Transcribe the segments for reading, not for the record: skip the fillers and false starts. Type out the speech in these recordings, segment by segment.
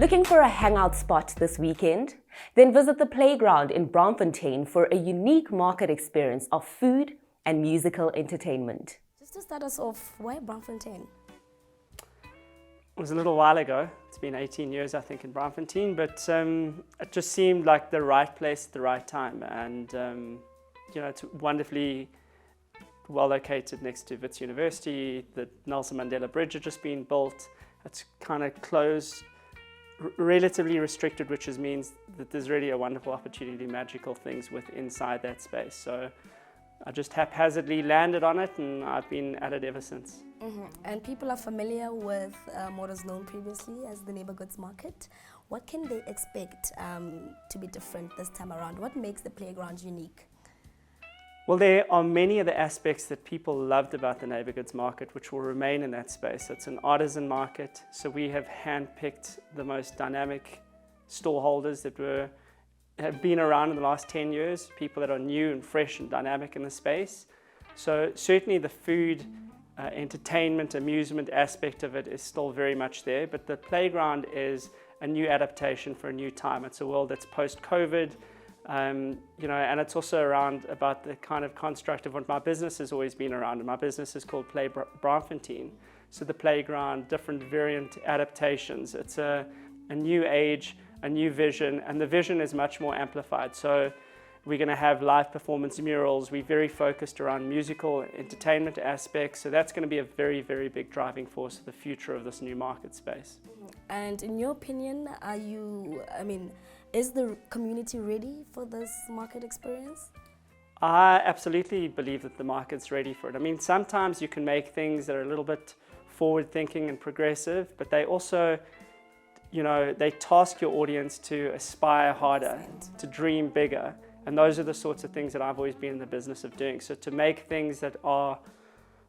Looking for a hangout spot this weekend? Then visit the playground in Braamfontein for a unique market experience of food and musical entertainment. Just to start us off, why Braamfontein? It was a little while ago. It's been 18 years, I think, in Braamfontein, but it just seemed like the right place at the right time. And, it's wonderfully well located next to Wits University. The Nelson Mandela Bridge had just been built. It's kind of closed, relatively restricted, which means that there's really a wonderful opportunity to do magical things inside that space. So I just haphazardly landed on it, and I've been at it ever since. Mm-hmm. And people are familiar with what was known previously as the neighbor goods market. What can they expect to be different this time around? What makes the playground unique? Well, there are many of the aspects that people loved about the neighbor goods market, which will remain in that space. It's an artisan market, so we have handpicked the most dynamic store holders that have been around in the last 10 years, people that are new and fresh and dynamic in the space. So certainly the food, entertainment, amusement aspect of it is still very much there, but the playground is a new adaptation for a new time. It's a world that's post-COVID, and it's also around about the kind of construct of what my business has always been around, and my business is called Braamfontein. So the playground, different variant adaptations. It's a new age, a new vision, and the vision is much more amplified. So we're going to have live performance murals. We're very focused around musical entertainment aspects. So that's going to be a very, very big driving force of the future of this new market space. And in your opinion, is the community ready for this market experience? I absolutely believe that the market's ready for it. I mean, sometimes you can make things that are a little bit forward-thinking and progressive, but they also, they task your audience to aspire harder, to dream bigger. And those are the sorts of things that I've always been in the business of doing. So to make things that are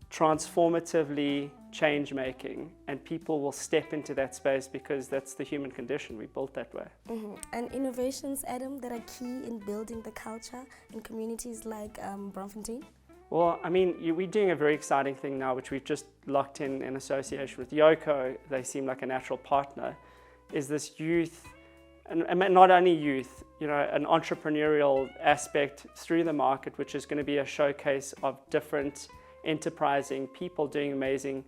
transformatively change-making, and people will step into that space because that's the human condition. We built that way. Mm-hmm. And innovations, Adam, that are key in building the culture in communities like Braamfontein? Well, we're doing a very exciting thing now, which we've just locked in association with Yoko. They seem like a natural partner, is this youth, and not only youth, an entrepreneurial aspect through the market, which is going to be a showcase of different enterprising people doing amazing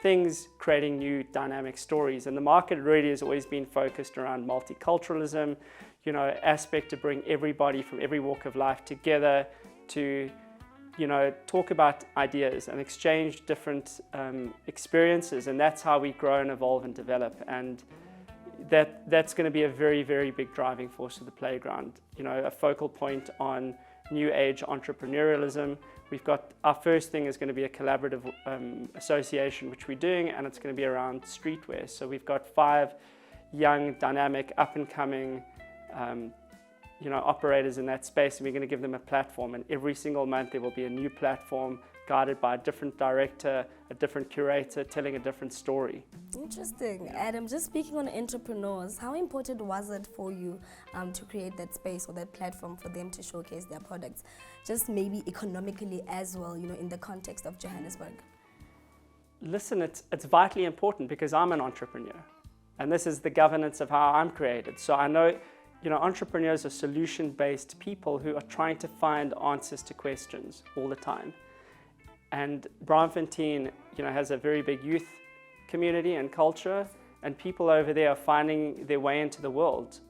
things, creating new dynamic stories. And the market really has always been focused around multiculturalism, aspect to bring everybody from every walk of life together to, talk about ideas and exchange different experiences. And that's how we grow and evolve and develop. And that's going to be a very, very big driving force of the playground. A focal point on new age entrepreneurialism. We've got our first thing is going to be a collaborative association, which we're doing, and it's going to be around streetwear. So we've got 5 young, dynamic, up and coming, operators in that space, and we're going to give them a platform. And every single month there will be a new platform guided by a different director, a different curator, telling a different story. Interesting. Adam, just speaking on entrepreneurs, how important was it for you to create that space or that platform for them to showcase their products, just maybe economically as well, in the context of Johannesburg? Listen, it's vitally important because I'm an entrepreneur, and this is the governance of how I'm created. So I know, entrepreneurs are solution-based people who are trying to find answers to questions all the time. And Braamfontein, has a very big youth community and culture, and people over there are finding their way into the world,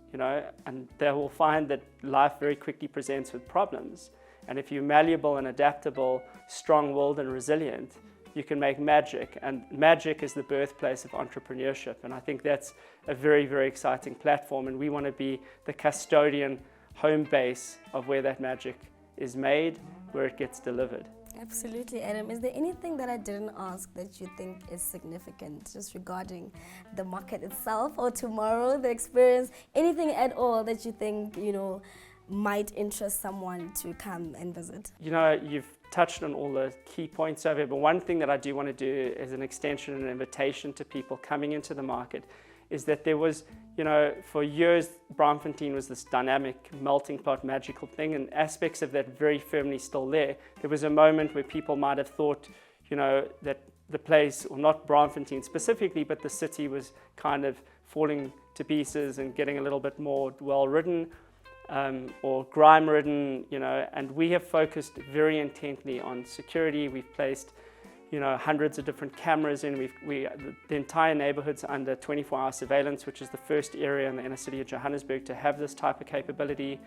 and they will find that life very quickly presents with problems. And if you're malleable and adaptable, strong-willed and resilient, you can make magic. And magic is the birthplace of entrepreneurship. And I think that's a very, very exciting platform. And we want to be the custodian home base of where that magic is made, where it gets delivered. Absolutely, Adam. Is there anything that I didn't ask that you think is significant just regarding the market itself or tomorrow, the experience, anything at all that you think, might interest someone to come and visit? You've touched on all the key points over here, but one thing that I do want to do as an extension and an invitation to people coming into the market is that there was, for years, Braamfontein was this dynamic, melting pot, magical thing, and aspects of that very firmly still there. There was a moment where people might have thought, that the place, or not Braamfontein specifically, but the city was kind of falling to pieces and getting a little bit more well-ridden or grime-ridden, you know, and we have focused very intently on security. We've placed, you know, hundreds of different cameras in. The entire neighborhood's under 24-hour surveillance, which is the first area in the inner city of Johannesburg to have this type of capability.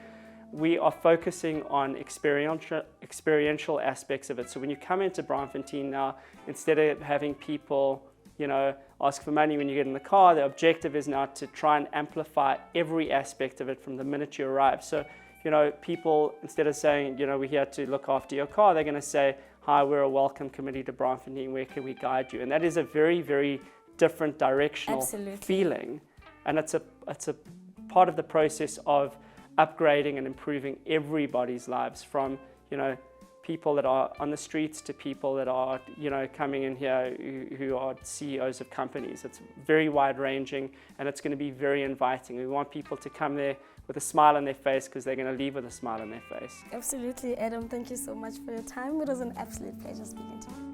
We are focusing on experiential aspects of it. So when you come into Braamfontein now, instead of having people, you know, ask for money when you get in the car, the objective is now to try and amplify every aspect of it from the minute you arrive. So, you know, people, instead of saying, you know, we're here to look after your car, they're going to say, hi, we're a welcome committee to Braamfontein, where can we guide you? And that is a very, very different directional feeling. And it's a part of the process of upgrading and improving everybody's lives, from, you know, people that are on the streets to people that are, you know, coming in here who are CEOs of companies. It's very wide-ranging, and it's going to be very inviting. We want people to come there with a smile on their face, because they're going to leave with a smile on their face. Absolutely, Adam. Thank you so much for your time. It was an absolute pleasure speaking to you.